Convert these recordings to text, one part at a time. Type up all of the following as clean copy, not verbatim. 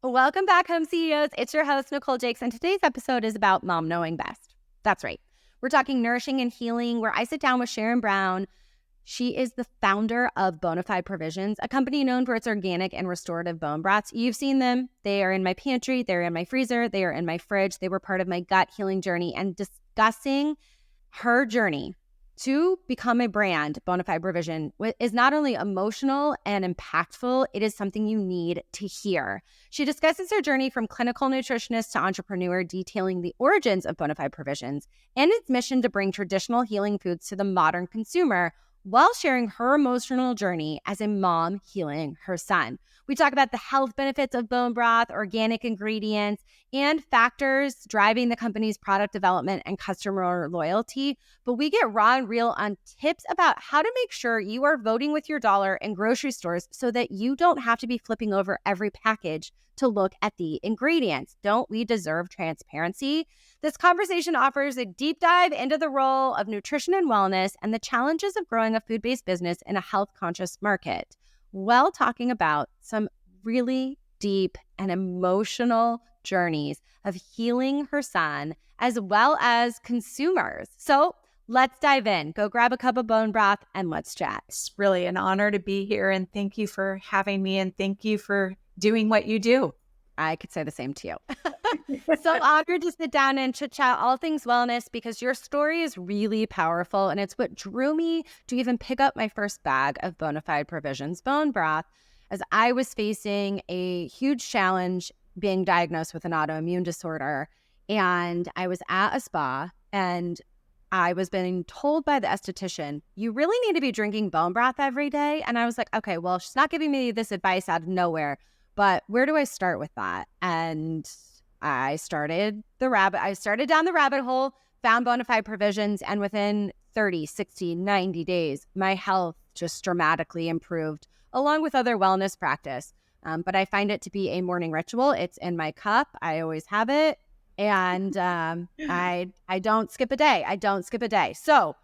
Welcome back, Home CEOs. It's your host, Nicole Jakes, and today's episode is about mom knowing best. That's right. We're talking nourishing and healing, where I sit down with Sharon Brown. She is the founder of Bonafide Provisions, a company known for its organic and restorative bone broths. You've seen them. They are in my pantry. They're in my freezer. They are in my fridge. They were part of my gut healing journey. And discussing her journey to become a brand, Bonafide Provision, is not only emotional and impactful, it is something you need to hear. She discusses her journey from clinical nutritionist to entrepreneur, detailing the origins of Bonafide Provisions and its mission to bring traditional healing foods to the modern consumer, while sharing her emotional journey as a mom healing her son. We talk about the health benefits of bone broth, organic ingredients, and factors driving the company's product development and customer loyalty. But we get raw and real on tips about how to make sure you are voting with your dollar in grocery stores so that you don't have to be flipping over every package to look at the ingredients. Don't we deserve transparency? This conversation offers a deep dive into the role of nutrition and wellness and the challenges of growing a food-based business in a health-conscious market, while talking about some really deep and emotional journeys of healing her son as well as consumers. So let's dive in. Go grab a cup of bone broth and let's chat. It's really an honor to be here, and thank you for having me, and thank you for doing what you do. I could say the same to you. So honored to sit down and chit chat all things wellness, because your story is really powerful, and it's what drew me to even pick up my first bag of Bonafide Provisions bone broth, as I was facing a huge challenge being diagnosed with an autoimmune disorder. And I was at a spa, and I was being told by the esthetician, you really need to be drinking bone broth every day. And I was like, okay, well, she's not giving me this advice out of nowhere, but where do I start with that? And I started down the rabbit hole, found Bonafide Provisions, and within 30, 60, 90 days, my health just dramatically improved, along with other wellness practice. But I find it to be a morning ritual. It's in my cup. I always have it. And I don't skip a day. So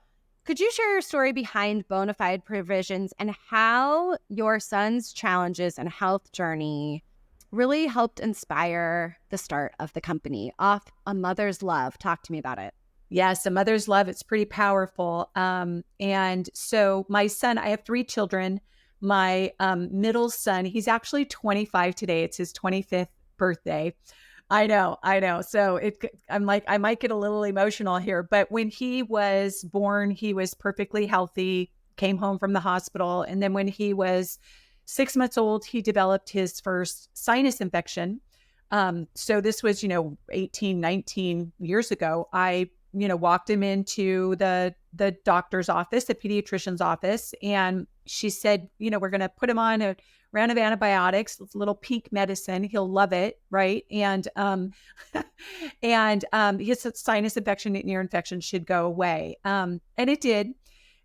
could you share your story behind Bonafide Provisions and how your son's challenges and health journey really helped inspire the start of the company off a mother's love? Talk to me about it. Yes, a mother's love. It's pretty powerful. And so my son, I have 3 children. My middle son, he's actually 25 today. It's his 25th birthday. I know. So I'm like, I might get a little emotional here, but when he was born, he was perfectly healthy, came home from the hospital. And then when he was 6 months old, he developed his first sinus infection. So this was, 18, 19 years ago. I, walked him into the doctor's office, the pediatrician's office. And she said, we're going to put him on a round of antibiotics, little peak medicine. He'll love it. Right. And, his sinus infection and ear infection should go away. And it did.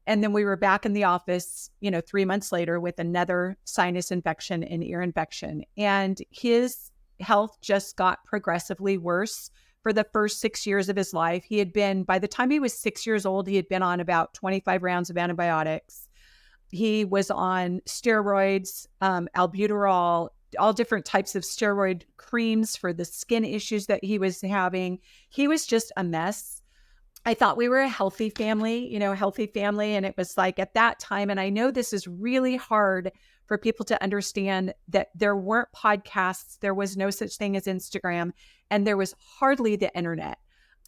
And then we were back in the office, 3 months later with another sinus infection and ear infection. And his health just got progressively worse for the first 6 years of his life. He had been, by the time he was 6 years old, he had been on about 25 rounds of antibiotics. He was on steroids, albuterol, all different types of steroid creams for the skin issues that he was having. He was just a mess. I thought we were a healthy family. And it was like at that time, and I know this is really hard for people to understand, that there weren't podcasts, there was no such thing as Instagram, and there was hardly the internet.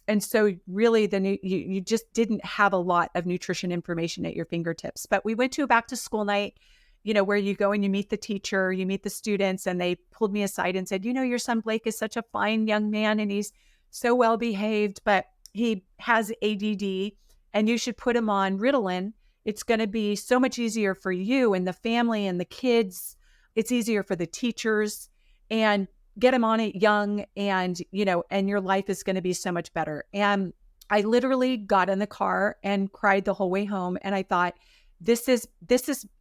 And so really you just didn't have a lot of nutrition information at your fingertips. But we went to a back to school night, where you go and you meet the teacher, you meet the students, and they pulled me aside and said, your son Blake is such a fine young man and he's so well behaved, but he has ADD and you should put him on Ritalin. It's going to be so much easier for you and the family and the kids. It's easier for the teachers, and get him on it young, and, and your life is going to be so much better. And I literally got in the car and cried the whole way home. And I thought, this is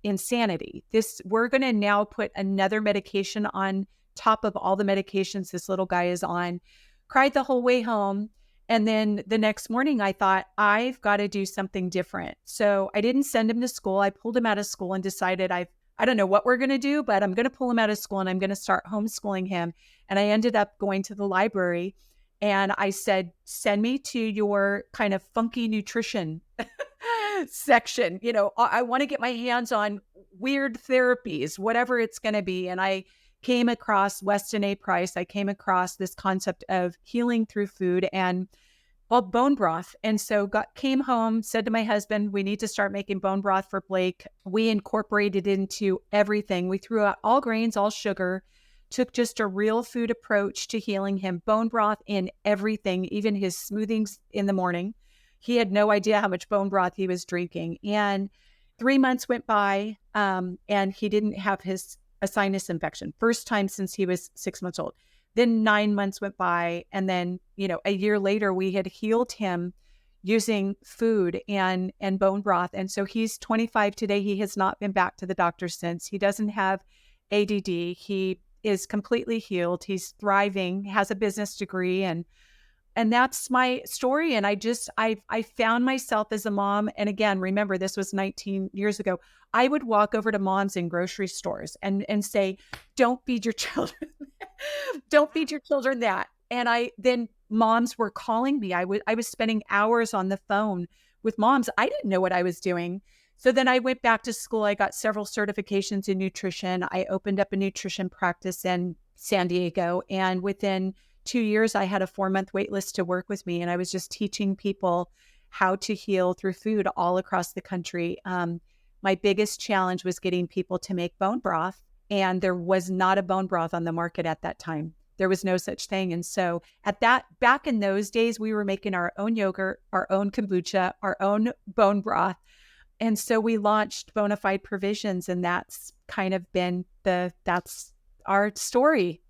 insanity. We're going to now put another medication on top of all the medications this little guy is on. Cried the whole way home. And then the next morning, I thought, I've got to do something different. So I didn't send him to school. I pulled him out of school and decided I don't know what we're going to do, but I'm going to pull him out of school and I'm going to start homeschooling him. And I ended up going to the library and I said, send me to your kind of funky nutrition section. I want to get my hands on weird therapies, whatever it's going to be. And I came across Weston A. Price. I came across this concept of healing through food and called bone broth. And so came home, said to my husband, we need to start making bone broth for Blake. We incorporated into everything. We threw out all grains, all sugar, took just a real food approach to healing him. Bone broth in everything, even his smoothings in the morning. He had no idea how much bone broth he was drinking. And 3 months went by and he didn't have a sinus infection. First time since he was 6 months old. Then 9 months went by. And then, a year later, we had healed him using food and bone broth. And so he's 25 today. He has not been back to the doctor since. He doesn't have ADD. He is completely healed. He's thriving, has a business degree. And that's my story. And I found myself as a mom. And again, remember, this was 19 years ago. I would walk over to moms in grocery stores and say, don't feed your children. Don't feed your children that. And then moms were calling me. I was spending hours on the phone with moms. I didn't know what I was doing. So then I went back to school. I got several certifications in nutrition. I opened up a nutrition practice in San Diego. And within 2 years, I had a 4-month wait list to work with me. And I was just teaching people how to heal through food all across the country. My biggest challenge was getting people to make bone broth. And there was not a bone broth on the market at that time. There was no such thing. And so back in those days, we were making our own yogurt, our own kombucha, our own bone broth. And so we launched Bonafide Provisions. And that's kind of been that's our story.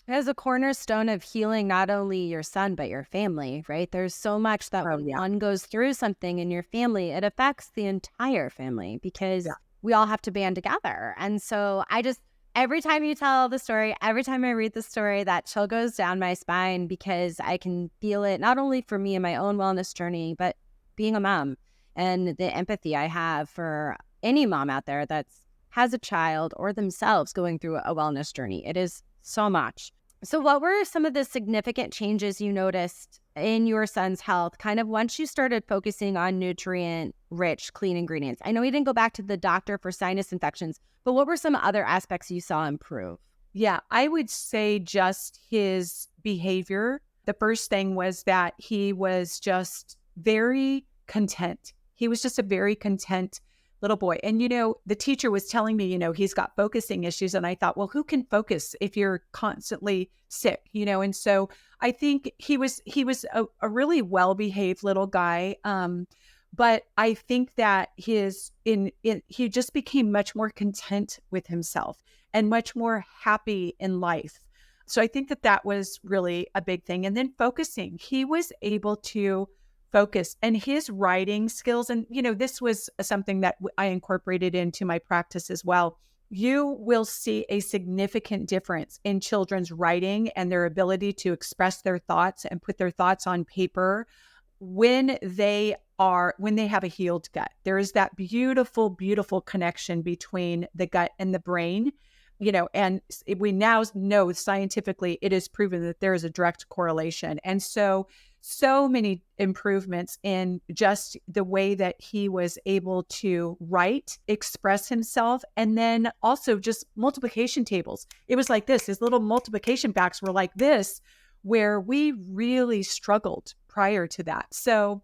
As a cornerstone of healing not only your son, but your family, right? There's so much that when one goes through something in your family, it affects the entire family because we all have to band together. And so every time you tell the story, every time I read the story, that chill goes down my spine because I can feel it not only for me and my own wellness journey, but being a mom and the empathy I have for any mom out there that has a child or themselves going through a wellness journey. It is so much. So what were some of the significant changes you noticed in your son's health kind of once you started focusing on nutrient-rich, clean ingredients? I know you didn't go back to the doctor for sinus infections, but what were some other aspects you saw improve? Yeah, I would say just his behavior. The first thing was that he was just very content. He was just a very content little boy. And, the teacher was telling me, he's got focusing issues. And I thought, well, who can focus if you're constantly sick, And so I think he was a really well-behaved little guy. But I think that he just became much more content with himself and much more happy in life. So I think that was really a big thing. And then focusing, he was able to focus, and his writing skills. And, this was something that I incorporated into my practice as well. You will see a significant difference in children's writing and their ability to express their thoughts and put their thoughts on paper when they have a healed gut. There is that beautiful, beautiful connection between the gut and the brain. And we now know scientifically it is proven that there is a direct correlation. And so many improvements in just the way that he was able to write, express himself, and then also just multiplication tables. It was like this. His little multiplication backs were like this, where we really struggled prior to that. So,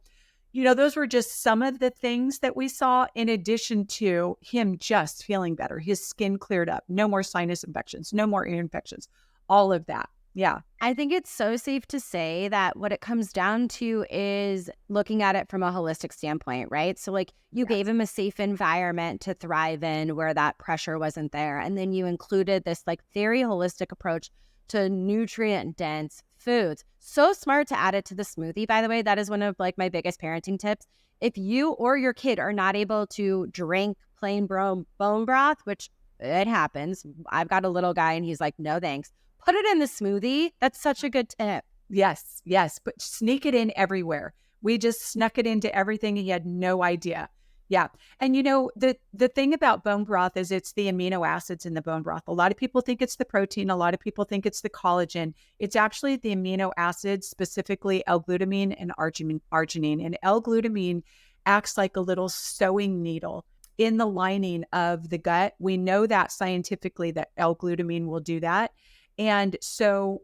those were just some of the things that we saw in addition to him just feeling better. His skin cleared up, no more sinus infections, no more ear infections, all of that. Yeah. I think it's so safe to say that what it comes down to is looking at it from a holistic standpoint, right? So you gave him a safe environment to thrive in where that pressure wasn't there. And then you included this very holistic approach to nutrient dense foods. So smart to add it to the smoothie, by the way. That is one of my biggest parenting tips. If you or your kid are not able to drink plain bone broth, which it happens. I've got a little guy and he's like, no thanks. Put it in the smoothie. That's such a good tip. Yes, yes, but sneak it in everywhere. We just snuck it into everything. He had no idea. Yeah. And the thing about bone broth is it's the amino acids in the bone broth. A lot of people think it's the protein. A lot of people think it's the collagen. It's actually the amino acids, specifically L-glutamine and arginine. And L-glutamine acts like a little sewing needle in the lining of the gut. We know that scientifically that L-glutamine will do that. And so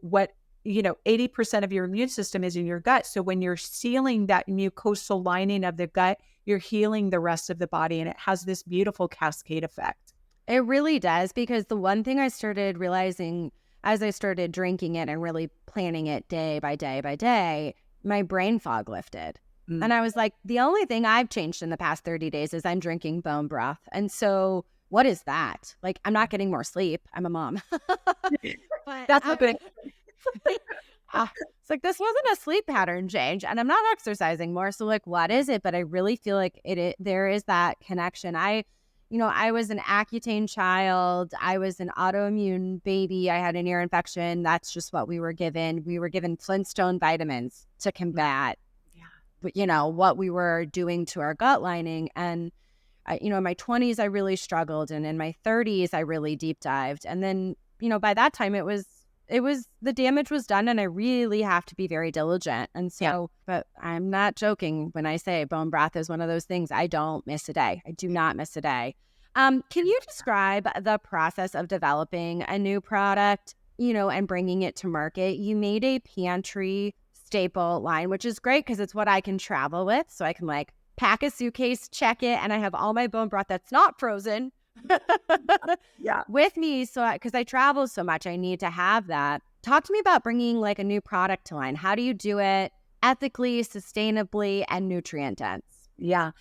80% of your immune system is in your gut. So when you're sealing that mucosal lining of the gut, you're healing the rest of the body. And it has this beautiful cascade effect. It really does, because the one thing I started realizing as I started drinking it and really planning it day by day by day, my brain fog lifted. And I was like, the only thing I've changed in the past 30 days is I'm drinking bone broth. And so what is that? Like, I'm not getting more sleep. I'm a mom. But That's a good. it's like, this wasn't a sleep pattern change, and I'm not exercising more. So like, what is it? But I really feel like there is that connection. I was an Accutane child. I was an autoimmune baby. I had an ear infection. That's just what we were given. We were given Flintstone vitamins to combat, what we were doing to our gut lining. And in my 20s, I really struggled. And in my 30s, I really deep dived. And then, by that time it was the damage was done, and I really have to be very diligent. And so, but I'm not joking when I say bone broth is one of those things I don't miss a day. I do not miss a day. Can you describe the process of developing a new product, and bringing it to market? You made a pantry staple line, which is great because it's what I can travel with. So I can pack a suitcase, check it, and I have all my bone broth that's not frozen with me. So because I travel so much, I need to have that. Talk to me about bringing a new product to line. How do you do it ethically, sustainably, and nutrient dense? Yeah.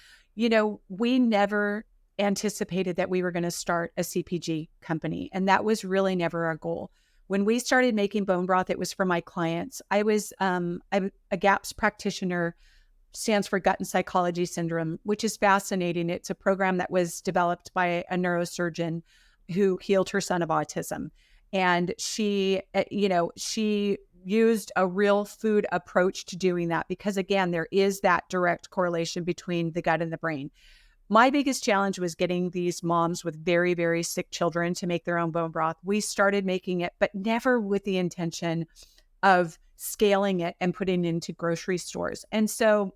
We never anticipated that we were going to start a CPG company. And that was really never our goal. When we started making bone broth, it was for my clients. I'm a GAPS practitioner, stands for Gut and Psychology Syndrome, which is fascinating. It's a program that was developed by a neurosurgeon who healed her son of autism. And she used a real food approach to doing that because, again, there is that direct correlation between the gut and the brain. My biggest challenge was getting these moms with very, very sick children to make their own bone broth. We started making it, but never with the intention of scaling it and putting it into grocery stores. And so,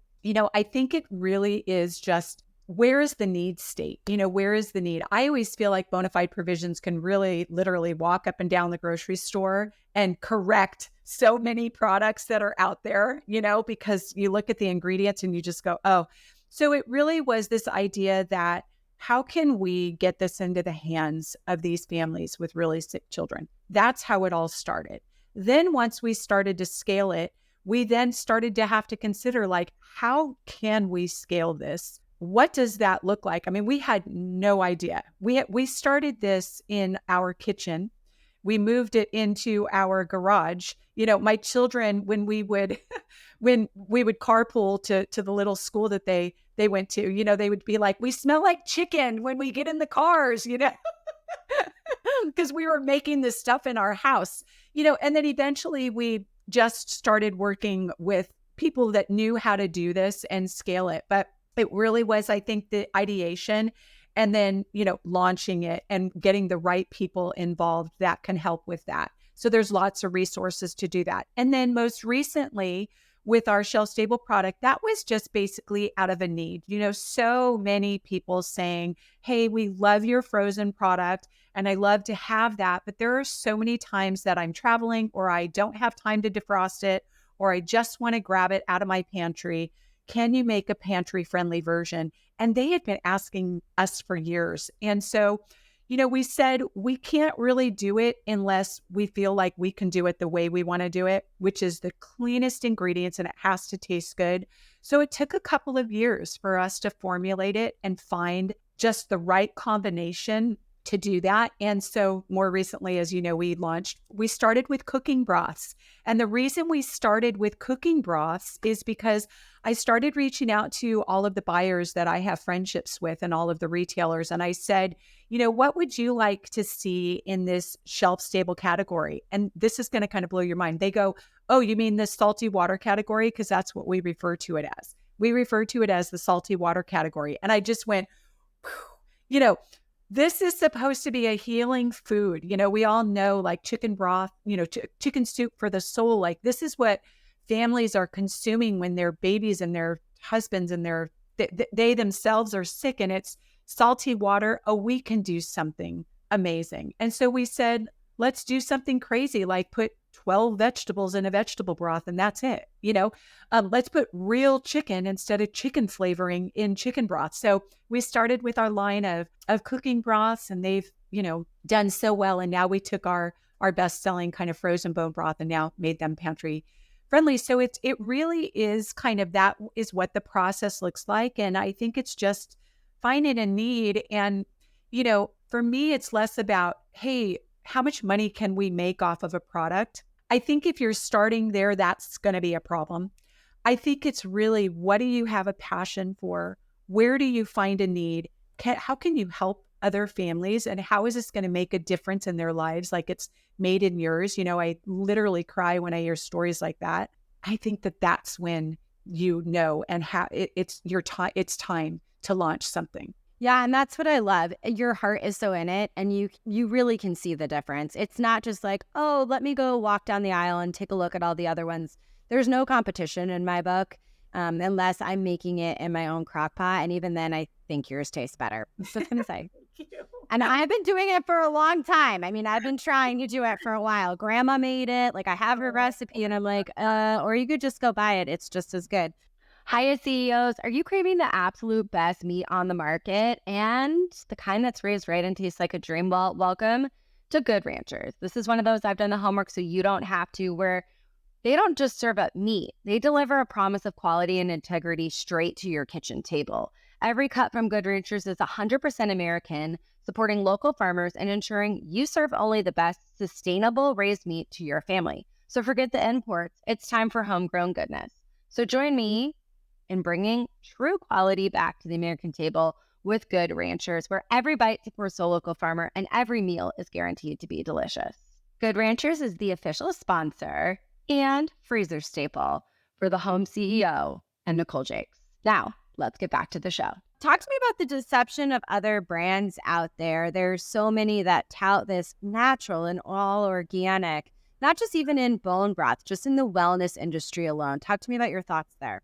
I think it really is just, where is the need state? Where is the need? I always feel like Bonafide Provisions can really literally walk up and down the grocery store and correct so many products that are out there, because you look at the ingredients and you just go, oh. So it really was this idea that how can we get this into the hands of these families with really sick children? That's how it all started. Then once we started to scale it, we then started to have to consider, how can we scale this? What does that look like? I mean, we had no idea. We started this in our kitchen. We moved it into our garage. My children, when we would carpool to the little school that they went to, they would be like, we smell like chicken when we get in the cars, because we were making this stuff in our house, and then eventually we just started working with people that knew how to do this and scale it. But it really was, I think, the ideation and then, launching it and getting the right people involved that can help with that. So there's lots of resources to do that. And then most recently with our shelf stable product, that was just basically out of a need. So many people saying, hey, we love your frozen product and I love to have that. But there are so many times that I'm traveling or I don't have time to defrost it, or I just want to grab it out of my pantry. Can you make a pantry friendly version? And they had been asking us for years. And so, we said we can't really do it unless we feel like we can do it the way we want to do it, which is the cleanest ingredients, and it has to taste good. So it took a couple of years for us to formulate it and find just the right combination to do that. And so more recently, as you know, we started with cooking broths. And the reason we started with cooking broths is because I started reaching out to all of the buyers that I have friendships with and all of the retailers. And I said, what would you like to see in this shelf stable category? And this is going to kind of blow your mind. They go, oh, you mean the salty water category? Because that's what we refer to it as. We refer to it as the salty water category. And I just went, you know, this is supposed to be a healing food. We all know like chicken broth, chicken soup for the soul. Like this is what families are consuming when their babies and their husbands and they themselves are sick, and it's salty water. Oh, we can do something amazing. And so we said, let's do something crazy, like put 12 vegetables in a vegetable broth, and that's it. Let's put real chicken instead of chicken flavoring in chicken broth. So we started with our line of cooking broths, and they've, done so well. And now we took our best-selling kind of frozen bone broth and now made them pantry friendly. So it really is kind of, that is what the process looks like. And I think it's just finding a need. And, for me, it's less about, hey, how much money can we make off of a product? I think if you're starting there, that's going to be a problem. I think it's really, what do you have a passion for? Where do you find a need? How can you help other families? And how is this going to make a difference in their lives? Like it's made in yours. I literally cry when I hear stories like that. I think that that's when and how it's your time. It's time to launch something. Yeah, and that's what I love. Your heart is so in it, and you really can see the difference. It's not just like, oh, let me go walk down the aisle and take a look at all the other ones. There's no competition in my book, unless I'm making it in my own crock pot, and even then, I think yours tastes better. That's what I was gonna say. Thank you. And I've been doing it for a long time. I mean, I've been trying to do it for a while. Grandma made it. Like I have her recipe, and I'm like, or you could just go buy it. It's just as good. Hiya CEOs, are you craving the absolute best meat on the market and the kind that's raised right and tastes like a dream? Well, welcome to Good Ranchers. This is one of those I've done the homework so you don't have to, where they don't just serve up meat. They deliver a promise of quality and integrity straight to your kitchen table. Every cut from Good Ranchers is 100% American, supporting local farmers and ensuring you serve only the best sustainable raised meat to your family. So forget the imports. It's time for homegrown goodness. So join me in bringing true quality back to the American table with Good Ranchers, where every bite supports a local farmer and every meal is guaranteed to be delicious. Good Ranchers is the official sponsor and freezer staple for the Home CEO and Nicole Jakes. Now, let's get back to the show. Talk to me about the deception of other brands out there. There's so many that tout this natural and all organic, not just even in bone broth, just in the wellness industry alone. Talk to me about your thoughts there.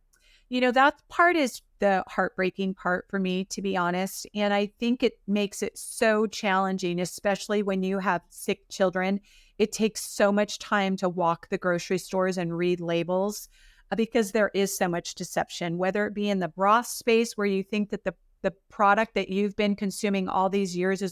That part is the heartbreaking part for me, to be honest. And I think it makes it so challenging, especially when you have sick children. It takes so much time to walk the grocery stores and read labels because there is so much deception, whether it be in the broth space where you think that the product that you've been consuming all these years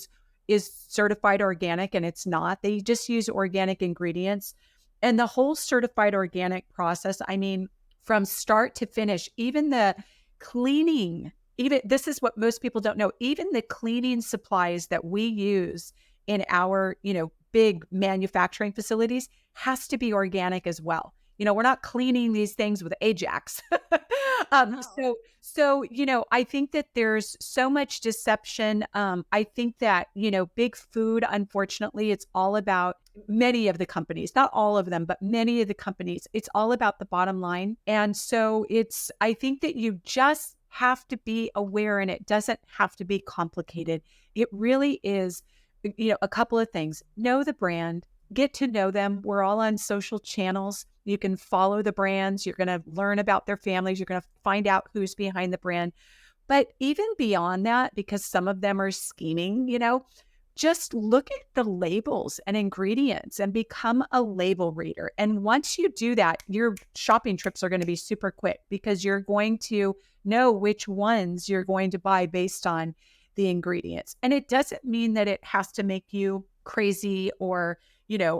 is certified organic, and it's not. They just use organic ingredients. And the whole certified organic process, I mean, from start to finish, even the cleaning, this is what most people don't know, even the cleaning supplies that we use in our, big manufacturing facilities has to be organic as well. We're not cleaning these things with Ajax. So, I think that there's so much deception. I think that, big food, unfortunately, it's all about many of the companies, not all of them, but many of the companies, it's all about the bottom line. And so I think that you just have to be aware, and it doesn't have to be complicated. It really is, a couple of things. Know the brand, get to know them. We're all on social channels. You can follow the brands. You're going to learn about their families. You're going to find out who's behind the brand. But even beyond that, because some of them are scheming, just look at the labels and ingredients and become a label reader. And once you do that, your shopping trips are going to be super quick because you're going to know which ones you're going to buy based on the ingredients. And it doesn't mean that it has to make you crazy or,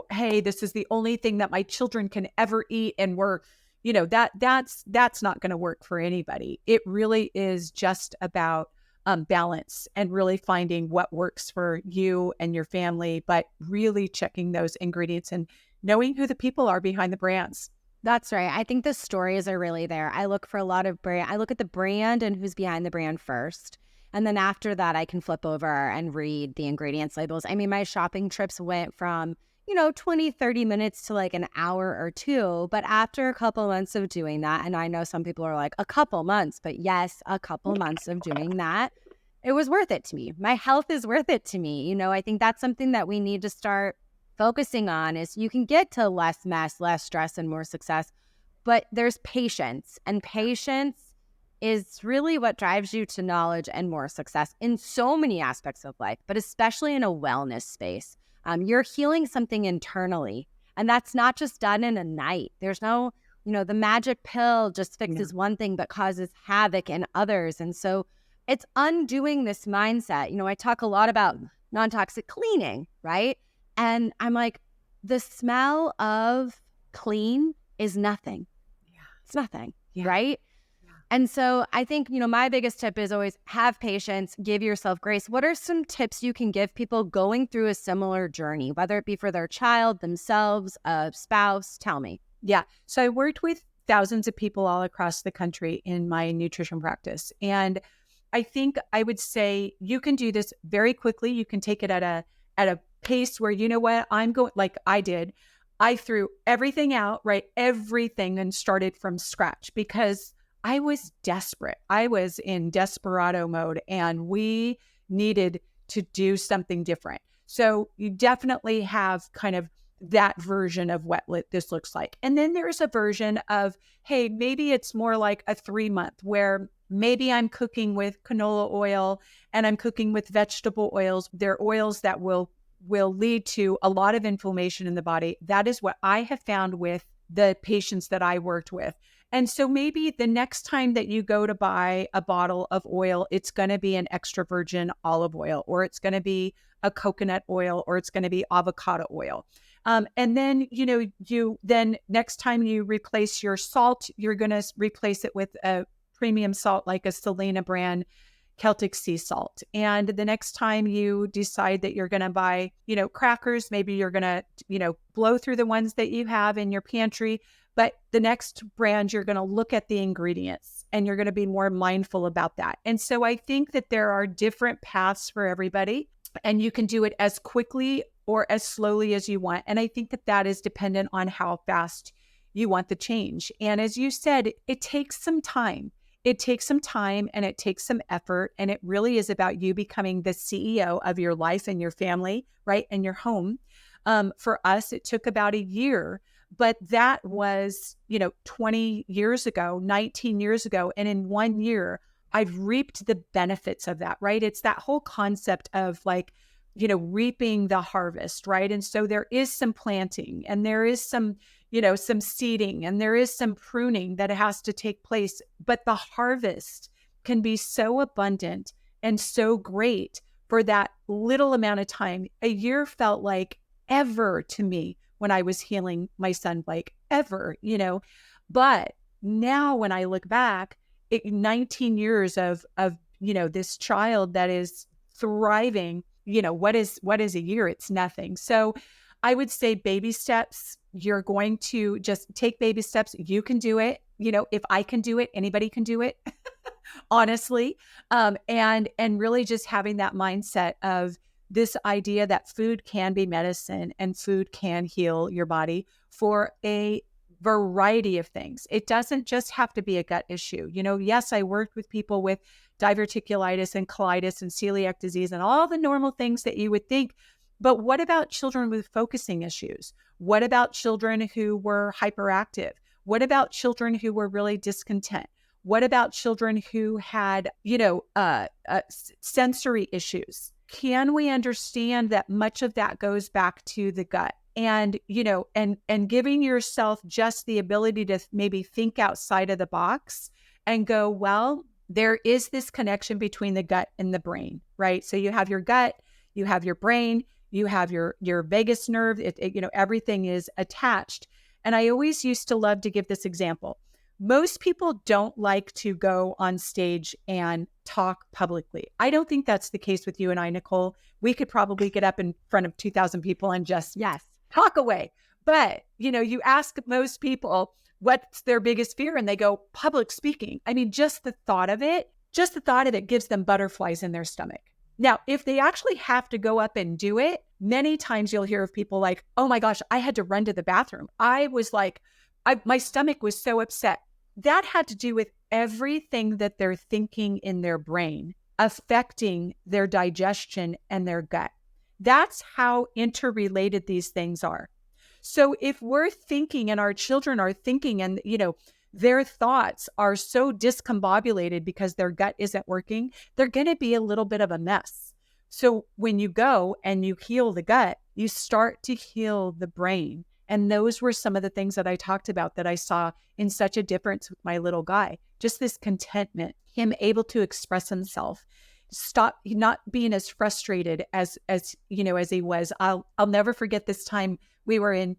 hey, this is the only thing that my children can ever eat. And we're, that's not going to work for anybody. It really is just about balance and really finding what works for you and your family, but really checking those ingredients and knowing who the people are behind the brands. That's right. I think the stories are really there. I look for a lot of brand. I look at the brand and who's behind the brand first. And then after that, I can flip over and read the ingredients labels. I mean, my shopping trips went from, 20, 30 minutes to like an hour or two. But after a couple months of doing that, and I know some people are like, a couple months, but yes, a couple months of doing that, it was worth it to me. My health is worth it to me. I think that's something that we need to start focusing on is you can get to less mess, less stress, and more success, but there's patience, and patience is really what drives you to knowledge and more success in so many aspects of life, but especially in a wellness space. You're healing something internally, and that's not just done in a night. There's no, the magic pill just fixes one thing but causes havoc in others. And so it's undoing this mindset. I talk a lot about non-toxic cleaning, right? And I'm like, the smell of clean is nothing. Yeah. It's nothing, Yeah. right? And so I think, my biggest tip is always have patience, give yourself grace. What are some tips you can give people going through a similar journey, whether it be for their child, themselves, a spouse? Tell me. Yeah. So I worked with thousands of people all across the country in my nutrition practice. And I think I would say you can do this very quickly. You can take it at a pace where, I'm going, like I did. I threw everything out, right? Everything, and started from scratch because I was desperate. I was in desperado mode, and we needed to do something different. So you definitely have kind of that version of what this looks like. And then there's a version of, hey, maybe it's more like a 3-month where maybe I'm cooking with canola oil and I'm cooking with vegetable oils. They're oils that will lead to a lot of inflammation in the body. That is what I have found with the patients that I worked with. And so maybe the next time that you go to buy a bottle of oil, it's going to be an extra virgin olive oil, or it's going to be a coconut oil, or it's going to be avocado oil. And then, you then next time you replace your salt, you're going to replace it with a premium salt like a Selena brand Celtic sea salt. And the next time you decide that you're going to buy, crackers, maybe you're going to, blow through the ones that you have in your pantry. But the next brand, you're going to look at the ingredients and you're going to be more mindful about that. And so I think that there are different paths for everybody, and you can do it as quickly or as slowly as you want. And I think that that is dependent on how fast you want the change. And as you said, it takes some time. It takes some time and it takes some effort. And it really is about you becoming the CEO of your life and your family, right? And your home. For us, it took about a year, but that was, 20 years ago, 19 years ago. And in 1 year, I've reaped the benefits of that, right? It's that whole concept of like, reaping the harvest, right? And so there is some planting and there is some, some seeding and there is some pruning that has to take place, but the harvest can be so abundant and so great for that little amount of time. A year felt like ever to me when I was healing my son, like ever, but now when I look back, 19 years of, this child that is thriving, what is a year? It's nothing. So I would say baby steps. You're going to just take baby steps. You can do it. If I can do it, anybody can do it, honestly. And really just having that mindset of this idea that food can be medicine and food can heal your body for a variety of things. It doesn't just have to be a gut issue. Yes, I worked with people with diverticulitis and colitis and celiac disease and all the normal things that you would think. But what about children with focusing issues? What about children who were hyperactive? What about children who were really discontent? What about children who had, sensory issues? Can we understand that much of that goes back to the gut? And, and giving yourself just the ability to maybe think outside of the box and go, well, there is this connection between the gut and the brain, right? So you have your gut, you have your brain, you have your vagus nerve, everything is attached. And I always used to love to give this example. Most people don't like to go on stage and talk publicly. I don't think that's the case with you and I, Nicole. We could probably get up in front of 2,000 people and just talk away. But, you ask most people what's their biggest fear and they go public speaking. I mean, just the thought of it gives them butterflies in their stomach. Now, if they actually have to go up and do it, many times you'll hear of people like, oh my gosh, I had to run to the bathroom. I was like, my stomach was so upset. That had to do with everything that they're thinking in their brain affecting their digestion and their gut. That's how interrelated these things are. So if we're thinking and our children are thinking and, their thoughts are so discombobulated because their gut isn't working, they're going to be a little bit of a mess. So when you go and you heal the gut, you start to heal the brain. And those were some of the things that I talked about that I saw in such a difference with my little guy. Just this contentment, him able to express himself, stop not being as frustrated as he was. I'll never forget this time we were in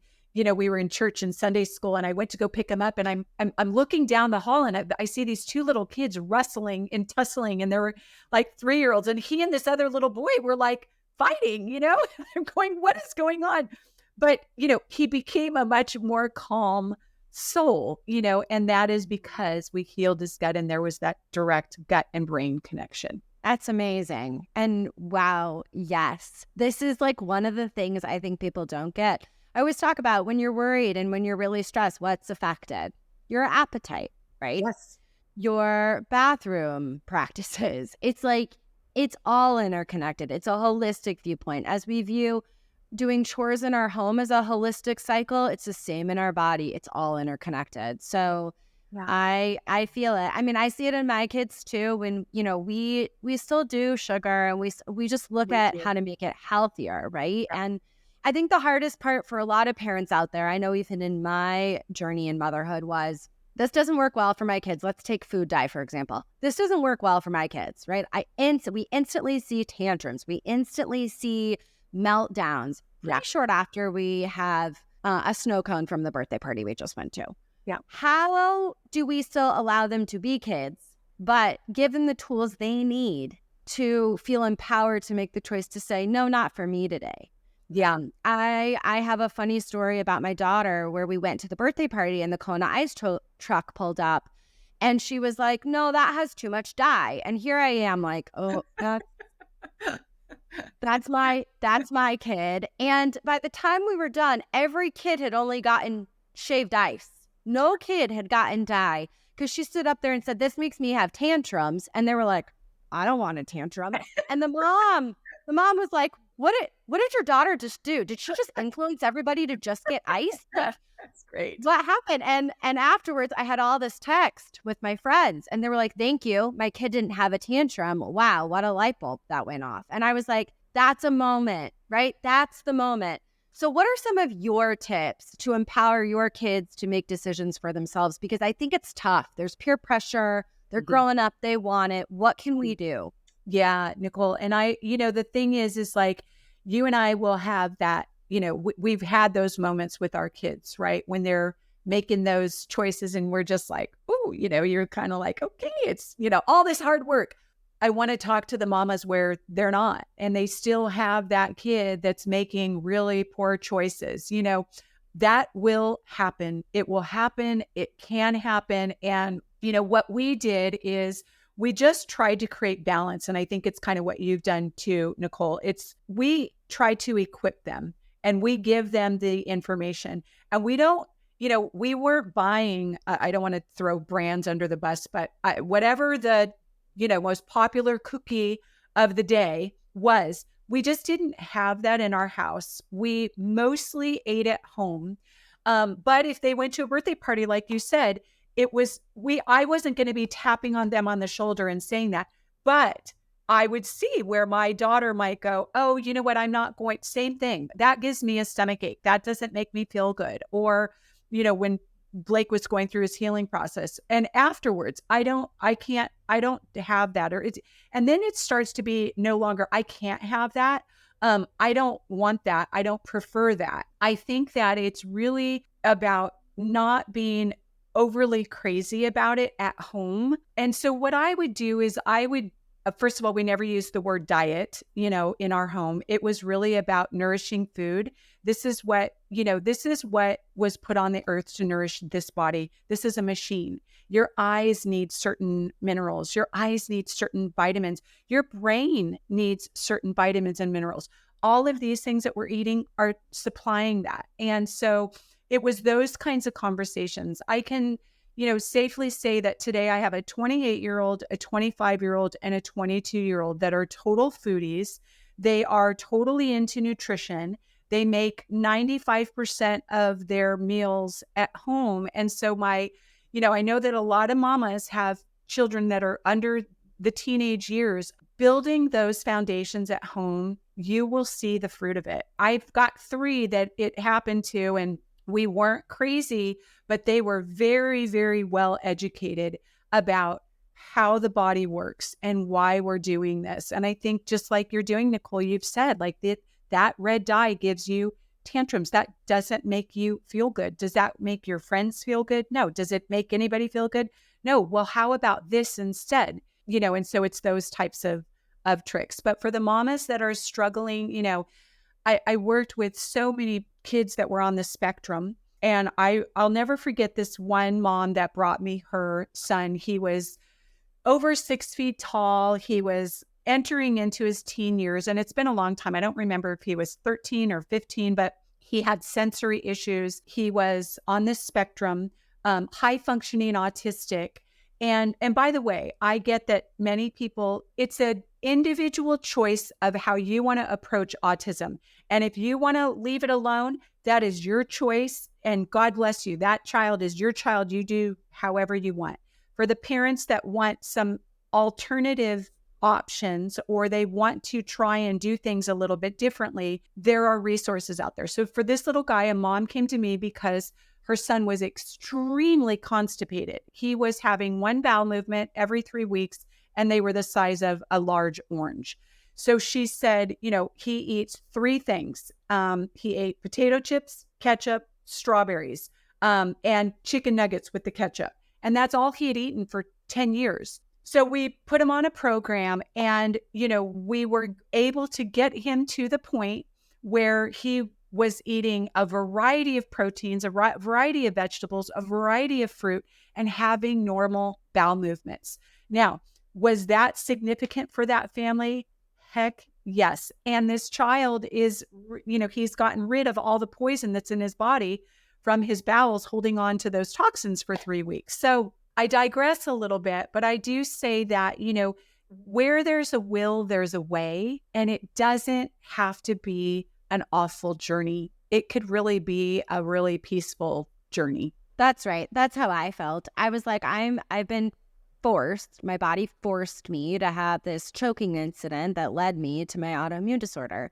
church and Sunday school, and I went to go pick him up, and I'm looking down the hall, and I see these two little kids wrestling and tussling, and they were like 3-year-olds, and he and this other little boy were like fighting, I'm going, what is going on? But, he became a much more calm soul, and that is because we healed his gut, and there was that direct gut and brain connection. That's amazing. And wow, yes. This is like one of the things I think people don't get. I always talk about when you're worried and when you're really stressed, what's affected? Your appetite, right? Yes. Your bathroom practices. It's like, it's all interconnected. It's a holistic viewpoint. As we view doing chores in our home as a holistic cycle, it's the same in our body. It's all interconnected. So yeah. I feel it. I mean, I see it in my kids too. When, we still do sugar and we just look at how to make it healthier, right? Yeah. And I think the hardest part for a lot of parents out there, I know even in my journey in motherhood, was this doesn't work well for my kids. Let's take food dye, for example. This doesn't work well for my kids, right? We instantly see tantrums. We instantly see meltdowns pretty short after we have a snow cone from the birthday party we just went to. Yeah. How do we still allow them to be kids, but give them the tools they need to feel empowered to make the choice to say, no, not for me today? Yeah, I have a funny story about my daughter where we went to the birthday party and the Kona ice truck pulled up and she was like, no, that has too much dye. And here I am like, oh, that's my kid. And by the time we were done, every kid had only gotten shaved ice. No kid had gotten dye because she stood up there and said, this makes me have tantrums. And they were like, I don't want a tantrum. And the mom was like, what did your daughter just do? Did she just influence everybody to just get ice? That's great. What happened? And afterwards, I had all this text with my friends, and they were like, thank you. My kid didn't have a tantrum. Wow, what a light bulb that went off. And I was like, that's a moment, right? That's the moment. So what are some of your tips to empower your kids to make decisions for themselves? Because I think it's tough. There's peer pressure. They're growing up. They want it. What can we do? Yeah, Nicole. And the thing is like, you and I will have that, we've had those moments with our kids, right? When they're making those choices and we're just like, ooh, you're kind of like, okay, it's, all this hard work. I want to talk to the mamas where they're not, and they still have that kid that's making really poor choices. That will happen. It will happen. It can happen. And, what we did is we just tried to create balance. And I think it's kind of what you've done too, Nicole. We try to equip them and we give them the information, and we don't, we weren't buying, I don't want to throw brands under the bus, but whatever the, most popular cookie of the day was, we just didn't have that in our house. We mostly ate at home. But if they went to a birthday party, like you said, I wasn't going to be tapping on them on the shoulder and saying that, but I would see where my daughter might go, oh, you know what? I'm not going, same thing. That gives me a stomach ache. That doesn't make me feel good. Or, when Blake was going through his healing process and afterwards, I don't have that. And then it starts to be no longer, I can't have that. I don't want that. I don't prefer that. I think that it's really about not being overly crazy about it at home. And so what I would do is I would first of all, we never used the word diet, in our home. It was really about nourishing food. This is what was put on the earth to nourish this body. This is a machine. Your eyes need certain minerals. Your eyes need certain vitamins. Your brain needs certain vitamins and minerals. All of these things that we're eating are supplying that. And so it was those kinds of conversations. I can, safely say that today I have a 28-year-old, a 25-year-old, and a 22-year-old that are total foodies. They are totally into nutrition. They make 95% of their meals at home. And so I know that a lot of mamas have children that are under the teenage years. Building those foundations at home, you will see the fruit of it. I've got 3 that it happened to, and we weren't crazy, but they were very, very well educated about how the body works and why we're doing this. And I think just like you're doing, Nicole, you've said like that red dye gives you tantrums. That doesn't make you feel good. Does that make your friends feel good? No. Does it make anybody feel good? No. Well, how about this instead? And so it's those types of tricks. But for the mamas that are struggling, I worked with so many kids that were on the spectrum. And I'll never forget this one mom that brought me her son. He was over 6 feet tall. He was entering into his teen years. And it's been a long time. I don't remember if he was 13 or 15, but he had sensory issues. He was on the spectrum, high functioning autistic. And by the way, I get that many people, it's an individual choice of how you want to approach autism. And if you want to leave it alone, that is your choice. And God bless you. That child is your child. You do however you want. For the parents that want some alternative options, or they want to try and do things a little bit differently, there are resources out there. So for this little guy, a mom came to me because her son was extremely constipated. He was having one bowel movement every 3 weeks, and they were the size of a large orange. So she said, he eats 3 things. He ate potato chips, ketchup, strawberries, and chicken nuggets with the ketchup. And that's all he had eaten for 10 years. So we put him on a program, and, we were able to get him to the point where he was eating a variety of proteins, a variety of vegetables, a variety of fruit, and having normal bowel movements. Now, was that significant for that family? Heck yes. And this child is, he's gotten rid of all the poison that's in his body from his bowels holding on to those toxins for 3 weeks. So I digress a little bit, but I do say that, where there's a will, there's a way, and it doesn't have to be an awful journey. It could really be a really peaceful journey. That's right. That's how I felt. I was like, I've been forced, my body forced me to have this choking incident that led me to my autoimmune disorder.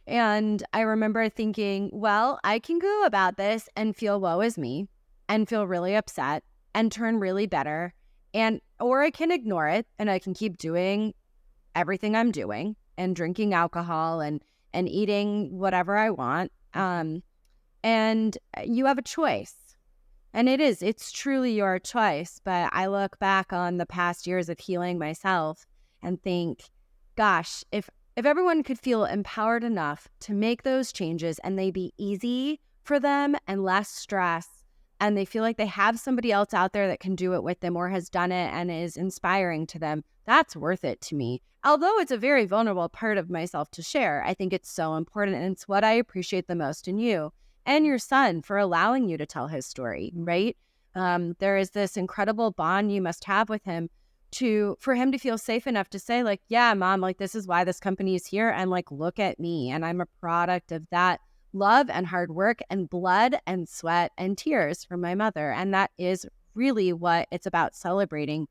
And I remember thinking, well, I can go about this and feel woe is me and feel really upset and turn really bitter, or I can ignore it and I can keep doing everything I'm doing and drinking alcohol and eating whatever I want. And you have a choice. And it's truly your choice. But I look back on the past years of healing myself and think, gosh, if everyone could feel empowered enough to make those changes and they be easy for them and less stress, and they feel like they have somebody else out there that can do it with them or has done it and is inspiring to them, that's worth it to me. Although it's a very vulnerable part of myself to share, I think it's so important, and it's what I appreciate the most in you and your son for allowing you to tell his story, right? There is this incredible bond you must have with him for him to feel safe enough to say, like, yeah, Mom, like, this is why this company is here, and like, look at me, and I'm a product of that love and hard work and blood and sweat and tears from my mother. And that is really what it's about celebrating,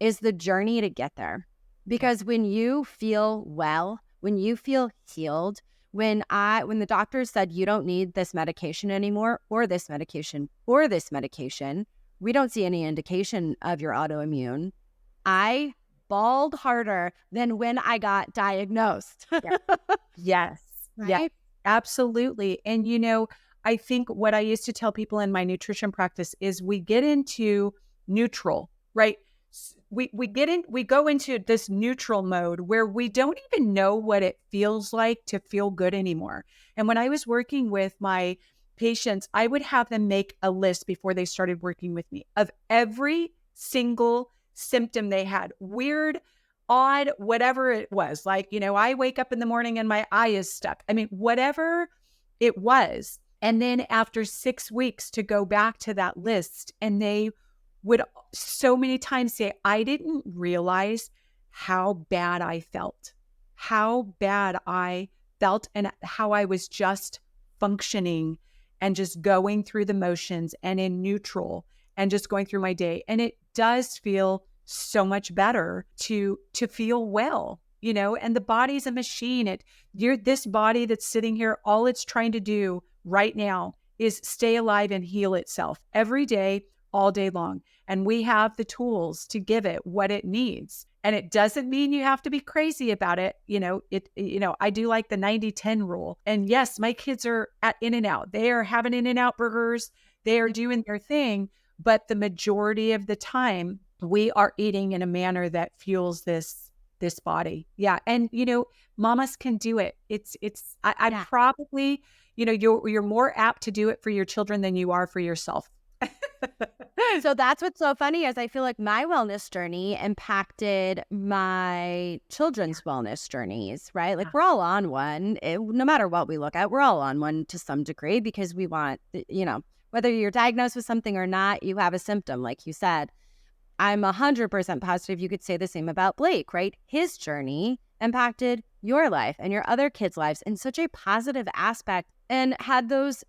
is the journey to get there. Because when you feel well, when you feel healed, when the doctor said you don't need this medication anymore, or this medication, or this medication, we don't see any indication of your autoimmune, I bawled harder than when I got diagnosed. Yes. Right? Yeah. Absolutely. And, I think what I used to tell people in my nutrition practice is we get into neutral, right? we go into this neutral mode where we don't even know what it feels like to feel good anymore. And when I was working with my patients, I would have them make a list before they started working with me of every single symptom they had. Weird, odd, whatever it was. Like, I wake up in the morning and my eye is stuck. I mean, whatever it was. And then after 6 weeks to go back to that list, and they would so many times say, I didn't realize how bad I felt, and how I was just functioning and just going through the motions and in neutral and just going through my day. And it does feel so much better to feel well, and the body's a machine. This body that's sitting here, all it's trying to do right now is stay alive and heal itself every day, all day long. And we have the tools to give it what it needs. And it doesn't mean you have to be crazy about it. I do like the 90-10 rule. And yes, my kids are at In-N-Out. They are having In-N-Out burgers. They are doing their thing. But the majority of the time, we are eating in a manner that fuels this body. Yeah. And, mamas can do it. I probably, you're more apt to do it for your children than you are for yourself. So that's what's so funny is I feel like my wellness journey impacted my children's wellness journeys, right? Like we're all on one, no matter what we look at, we're all on one to some degree because we want, whether you're diagnosed with something or not, you have a symptom, like you said. I'm 100% positive you could say the same about Blake, right? His journey impacted your life and your other kids' lives in such a positive aspect. And had those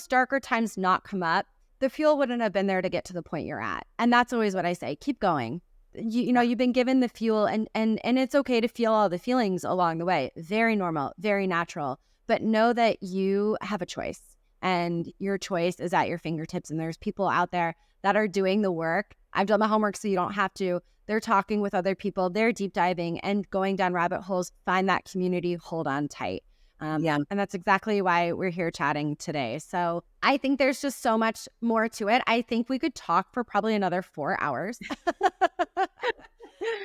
darker times not come up, the fuel wouldn't have been there to get to the point you're at. And that's always what I say. Keep going. You've been given the fuel and it's okay to feel all the feelings along the way. Very normal, very natural. But know that you have a choice and your choice is at your fingertips. And there's people out there that are doing the work. I've done the homework so you don't have to. They're talking with other people. They're deep diving and going down rabbit holes. Find that community. Hold on tight. And that's exactly why we're here chatting today. So I think there's just so much more to it. I think we could talk for probably another 4 hours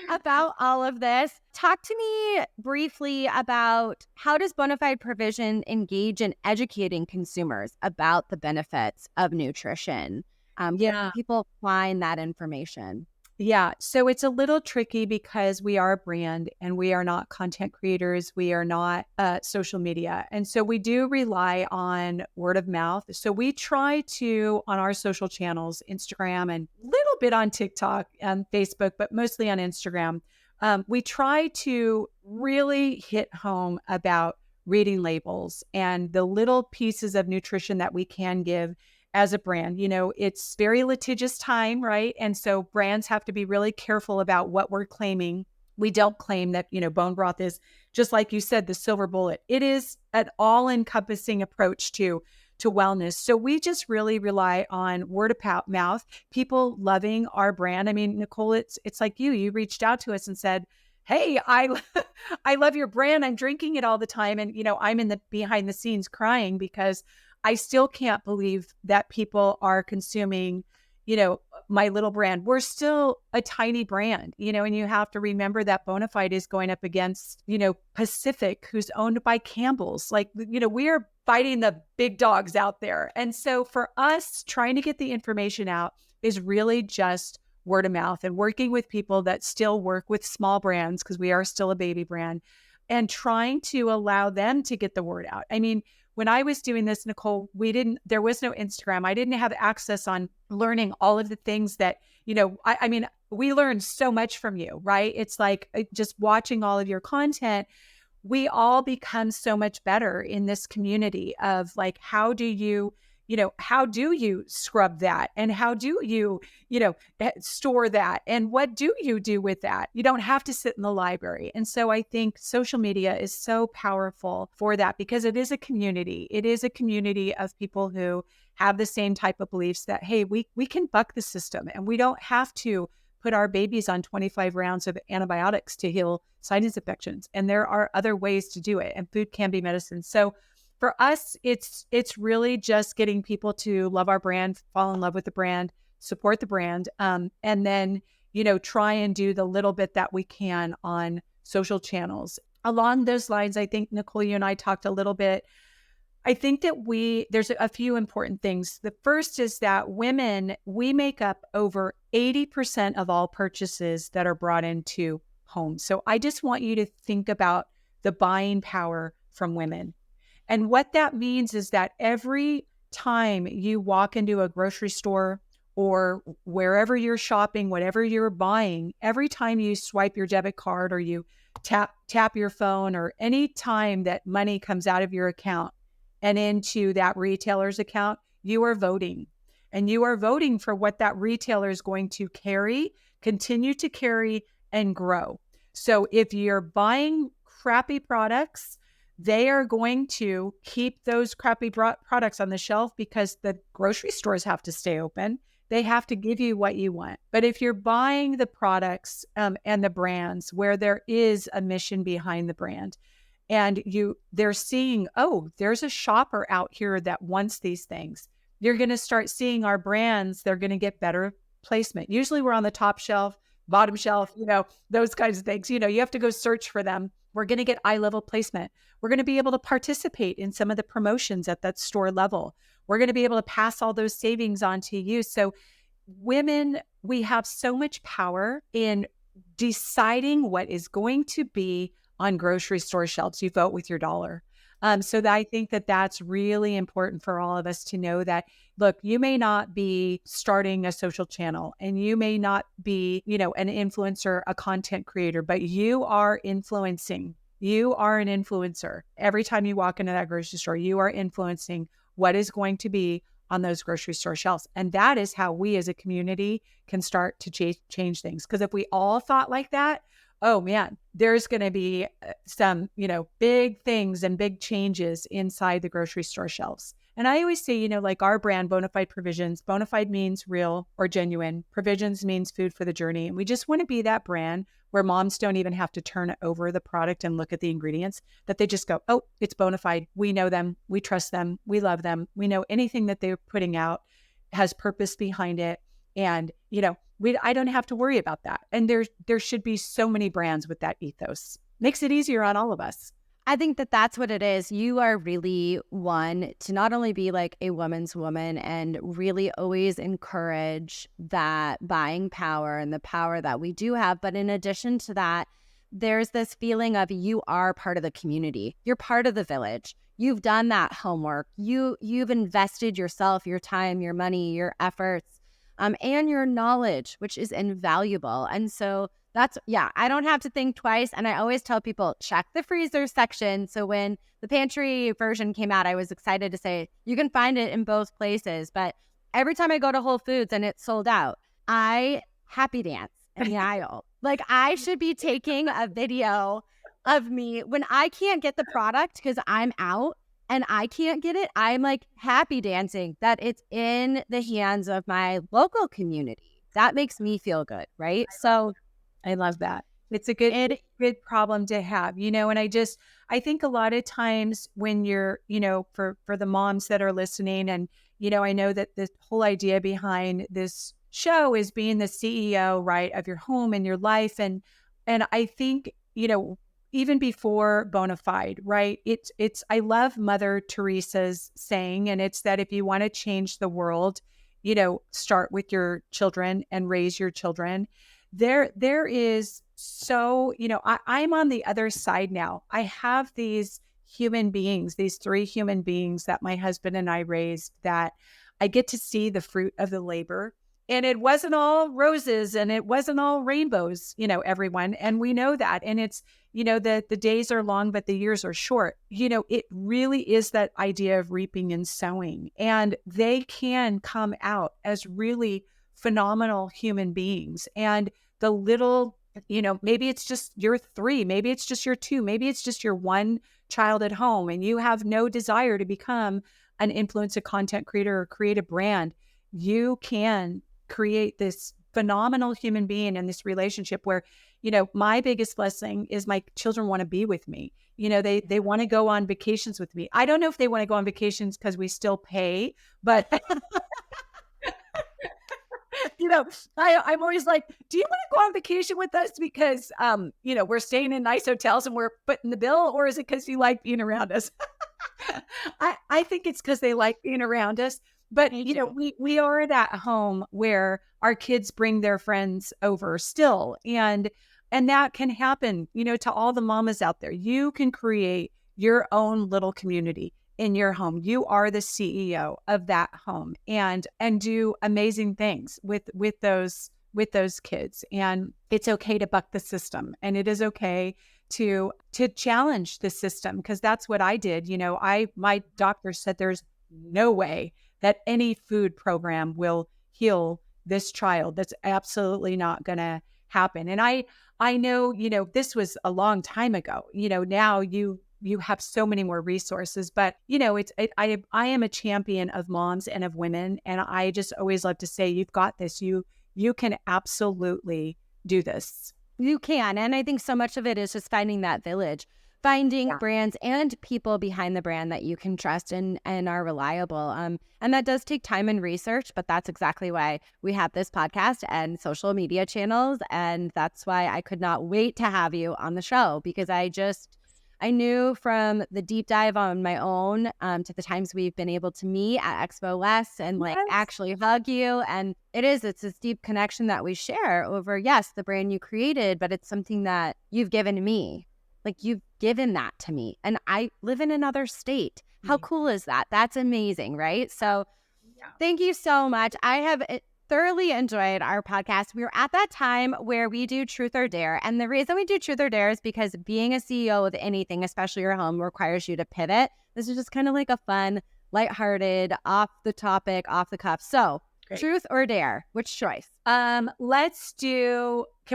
about all of this. Talk to me briefly about how does Bonafide Provision engage in educating consumers about the benefits of nutrition? Where can people find that information? Yeah. So it's a little tricky because we are a brand and we are not content creators. We are not social media. And so we do rely on word of mouth. So we try to, on our social channels, Instagram and a little bit on TikTok and Facebook, but mostly on Instagram, we try to really hit home about reading labels and the little pieces of nutrition that we can give as a brand. It's very litigious time, right? And so brands have to be really careful about what we're claiming. We don't claim that, bone broth is, just like you said, the silver bullet. It is an all-encompassing approach to wellness. So we just really rely on word of mouth, people loving our brand. I mean, Nicole, it's like you reached out to us and said, hey, I love your brand. I'm drinking it all the time. And, I'm in the behind the scenes crying because I still can't believe that people are consuming, my little brand. We're still a tiny brand, and you have to remember that Bonafide is going up against, Pacific, who's owned by Campbell's. Like, we are fighting the big dogs out there. And so for us, trying to get the information out is really just word of mouth and working with people that still work with small brands, because we are still a baby brand, and trying to allow them to get the word out. I mean, when I was doing this, Nicole, there was no Instagram. I didn't have access on learning all of the things that, I mean, we learned so much from you, right? It's like just watching all of your content, we all become so much better in this community of like, how do you scrub that? And how do you, store that? And what do you do with that? You don't have to sit in the library. And so I think social media is so powerful for that because it is a community. It is a community of people who have the same type of beliefs that, hey, we can buck the system and we don't have to put our babies on 25 rounds of antibiotics to heal sinus infections. And there are other ways to do it, and food can be medicine. So for us, it's really just getting people to love our brand, fall in love with the brand, support the brand, and then, try and do the little bit that we can on social channels. Along those lines, I think, Nicole, you and I talked a little bit. I think that there's a few important things. The first is that women, we make up over 80% of all purchases that are brought into homes. So I just want you to think about the buying power from women. And what that means is that every time you walk into a grocery store or wherever you're shopping, whatever you're buying, every time you swipe your debit card or you tap your phone, or any time that money comes out of your account and into that retailer's account, you are voting. And you are voting for what that retailer is going to carry, continue to carry, and grow. So if you're buying crappy products, they are going to keep those crappy products on the shelf because the grocery stores have to stay open. They have to give you what you want. But if you're buying the products and the brands where there is a mission behind the brand, and they're seeing, oh, there's a shopper out here that wants these things, you're going to start seeing our brands. They're going to get better placement. Usually we're on the top shelf, bottom shelf, those kinds of things. You have to go search for them. We're going to get eye-level placement. We're going to be able to participate in some of the promotions at that store level. We're going to be able to pass all those savings on to you. So women, we have so much power in deciding what is going to be on grocery store shelves. You vote with your dollar. So that I think that that's really important for all of us to know that, look, you may not be starting a social channel and you may not be, an influencer, a content creator, but you are influencing. You are an influencer. Every time you walk into that grocery store, you are influencing what is going to be on those grocery store shelves. And that is how we as a community can start to change things. Because if we all thought like that, oh man, there's going to be some, big things and big changes inside the grocery store shelves. And I always say, like our brand, Bonafide Provisions, Bonafide means real or genuine. Provisions means food for the journey. And we just want to be that brand where moms don't even have to turn over the product and look at the ingredients, that they just go, oh, it's Bonafide. We know them. We trust them. We love them. We know anything that they're putting out has purpose behind it. And, I don't have to worry about that. And there should be so many brands with that ethos. Makes it easier on all of us. I think that that's what it is. You are really one to not only be like a woman's woman and really always encourage that buying power and the power that we do have. But in addition to that, there's this feeling of you are part of the community. You're part of the village. You've done that homework. You've invested yourself, your time, your money, your efforts, and your knowledge, which is invaluable. And so I don't have to think twice. And I always tell people, check the freezer section. So when the pantry version came out, I was excited to say, you can find it in both places. But every time I go to Whole Foods and it's sold out, I happy dance in the aisle. Like I should be taking a video of me when I can't get the product because I'm out and I can't get it. I'm like happy dancing that it's in the hands of my local community. That makes me feel good, right? So I love that. It's a good problem to have, and I think a lot of times when you're, for the moms that are listening, and, I know that the whole idea behind this show is being the CEO, right, of your home and your life. And I think, even before Bonafide, right, I love Mother Teresa's saying, and it's that if you want to change the world, start with your children and raise your children. There is so, I'm on the other side now. I have these human beings, these 3 human beings that my husband and I raised, that I get to see the fruit of the labor. And it wasn't all roses and it wasn't all rainbows, everyone. And we know that. And it's, the days are long, but the years are short. It really is that idea of reaping and sowing. And they can come out as really phenomenal human beings. And the little, maybe it's just your 3, maybe it's just your 2, maybe it's just your 1 child at home, and you have no desire to become an influencer, content creator, or create a brand. You can create this phenomenal human being in this relationship where, my biggest blessing is my children want to be with me. They want to go on vacations with me. I don't know if they want to go on vacations because we still pay, but I'm always like, do you want to go on vacation with us because, we're staying in nice hotels and we're footing the bill, or is it because you like being around us? I think it's because they like being around us. But, Me too. we are that home where our kids bring their friends over still. And that can happen, to all the mamas out there. You can create your own little community in your home. You are the CEO of that home and do amazing things with those kids. And it's okay to buck the system, and it is okay to challenge the system, because that's what I did. My doctor said there's no way that any food program will heal this child. That's absolutely not going to happen. And I know, this was a long time ago. Now you have so many more resources, but I am a champion of moms and of women, and I just always love to say, you've got this. You can absolutely do this. You can. And I think so much of it is just finding that village, finding brands and people behind the brand that you can trust and are reliable. And that does take time and research, but that's exactly why we have this podcast and social media channels. And that's why I could not wait to have you on the show, because I knew from the deep dive on my own to the times we've been able to meet at Expo West and actually hug you. And it's this deep connection that we share over, yes, the brand you created, but it's something that you've given to me. Like, you've given that to me, and I live in another state. How cool is that? That's amazing, right? So thank you so much. I have thoroughly enjoyed our podcast. We were at that time where we do Truth or Dare. And the reason we do Truth or Dare is because being a CEO of anything, especially your home, requires you to pivot. This is just kind of like a fun, lighthearted, off the topic, off the cuff. So great. Truth or Dare, which choice? Can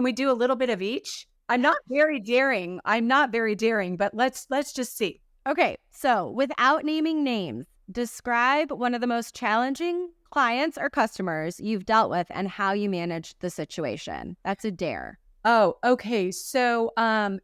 we do a little bit of each? I'm not very daring, but let's just see. Okay. So without naming names, describe one of the most challenging clients or customers you've dealt with and how you managed the situation. That's a dare. Oh, okay. So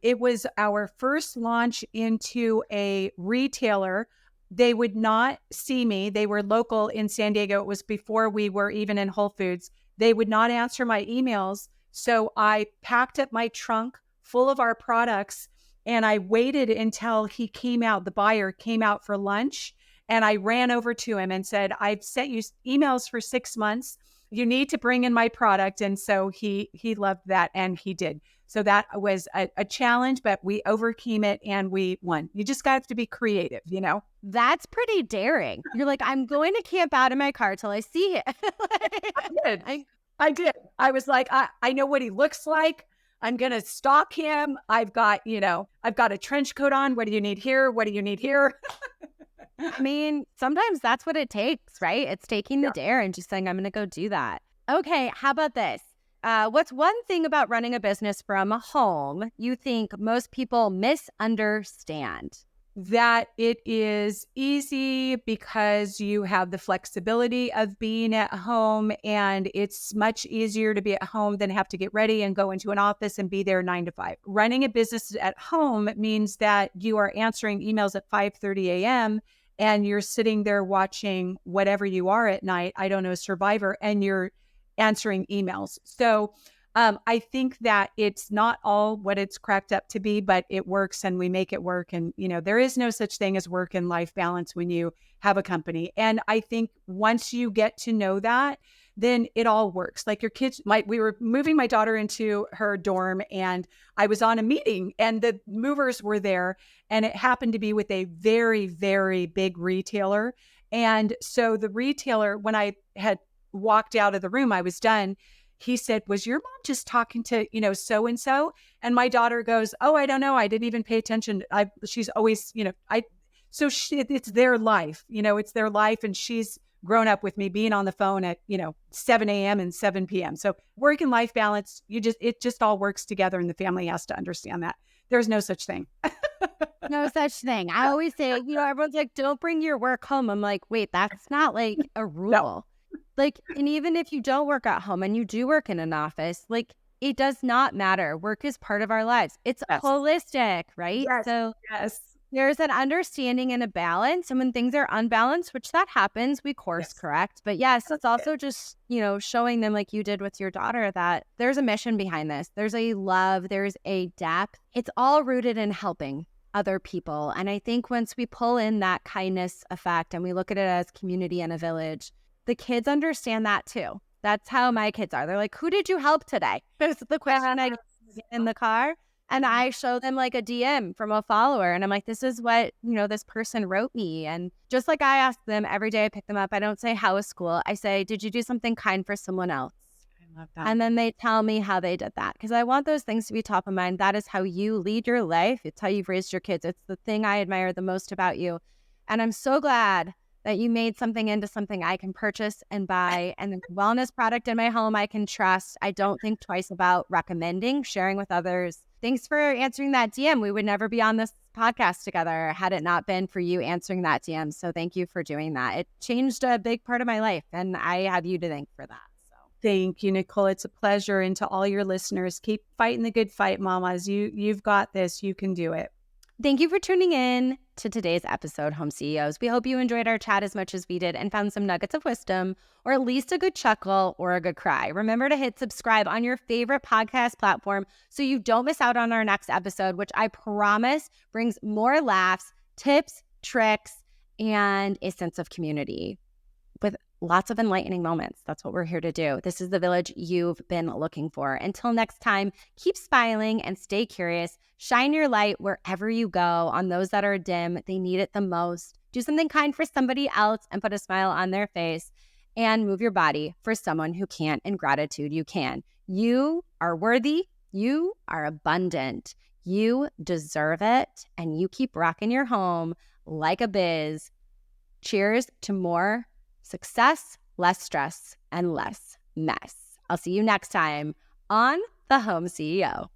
it was our first launch into a retailer. They would not see me. They were local in San Diego. It was before we were even in Whole Foods. They would not answer my emails. So I packed up my trunk full of our products, and I waited until the buyer came out for lunch. And I ran over to him and said, I've sent you emails for 6 months. You need to bring in my product. And so he loved that, and he did. So that was a challenge, but we overcame it and we won. You just got to be creative, That's pretty daring. You're like, I'm going to camp out in my car till I see it. I did. I was like, I know what he looks like. I'm going to stalk him. I've got a trench coat on. What do you need here? What do you need here? I mean, sometimes that's what it takes, right? It's taking the dare and just saying, I'm going to go do that. Okay, how about this? What's one thing about running a business from home you think most people misunderstand? That it is easy because you have the flexibility of being at home, and it's much easier to be at home than have to get ready and go into an office and be there 9 to 5. Running a business at home means that you are answering emails at 5:30 a.m. and you're sitting there watching whatever you are at night, I don't know, Survivor, and you're answering emails. So I think that it's not all what it's cracked up to be, but it works and we make it work. And, there is no such thing as work and life balance when you have a company. And I think once you get to know that, then it all works. Like your kids, we were moving my daughter into her dorm, and I was on a meeting and the movers were there, and it happened to be with a very, very big retailer. And so the retailer, when I had walked out of the room, I was done. He said, was your mom just talking to, so-and-so? And my daughter goes, oh, I don't know. I didn't even pay attention. She's always, it's their life, it's their life. And she's grown up with me being on the phone at, 7 a.m. and 7 p.m. So work and life balance, it just all works together, and the family has to understand that. There's no such thing. No such thing. I always say, everyone's like, don't bring your work home. I'm like, wait, that's not like a rule. No. Like, and even if you don't work at home and you do work in an office, like, it does not matter. Work is part of our lives. It's holistic, right? Yes. So yes. There's an understanding and a balance. And when things are unbalanced, which that happens, we course correct. But yes, it's also just, showing them like you did with your daughter that there's a mission behind this. There's a love, there's a depth. It's all rooted in helping other people. And I think once we pull in that kindness effect and we look at it as community and a village, the kids understand that too. That's how my kids are. They're like, who did you help today? That's the question I get in the car. And I show them like a DM from a follower. And I'm like, this is what, this person wrote me. And just like I ask them every day, I pick them up. I don't say, how was school? I say, did you do something kind for someone else? I love that. And then they tell me how they did that. Because I want those things to be top of mind. That is how you lead your life. It's how you've raised your kids. It's the thing I admire the most about you. And I'm so glad that you made something into something I can purchase and buy, and a wellness product in my home I can trust. I don't think twice about recommending, sharing with others. Thanks for answering that DM. We would never be on this podcast together had it not been for you answering that DM. So thank you for doing that. It changed a big part of my life, and I have you to thank for that. Thank you, Nicole. It's a pleasure. And to all your listeners, keep fighting the good fight, mamas. You've got this. You can do it. Thank you for tuning in to today's episode, Home CEOs. We hope you enjoyed our chat as much as we did and found some nuggets of wisdom, or at least a good chuckle or a good cry. Remember to hit subscribe on your favorite podcast platform so you don't miss out on our next episode, which I promise brings more laughs, tips, tricks, and a sense of community with lots of enlightening moments. That's what we're here to do. This is the village you've been looking for. Until next time, keep smiling and stay curious. Shine your light wherever you go on those that are dim. They need it the most. Do something kind for somebody else and put a smile on their face. And move your body for someone who can't. In gratitude, you can. You are worthy. You are abundant. You deserve it. And you keep rocking your home like a biz. Cheers to more success, less stress, and less mess. I'll see you next time on The Home CEO.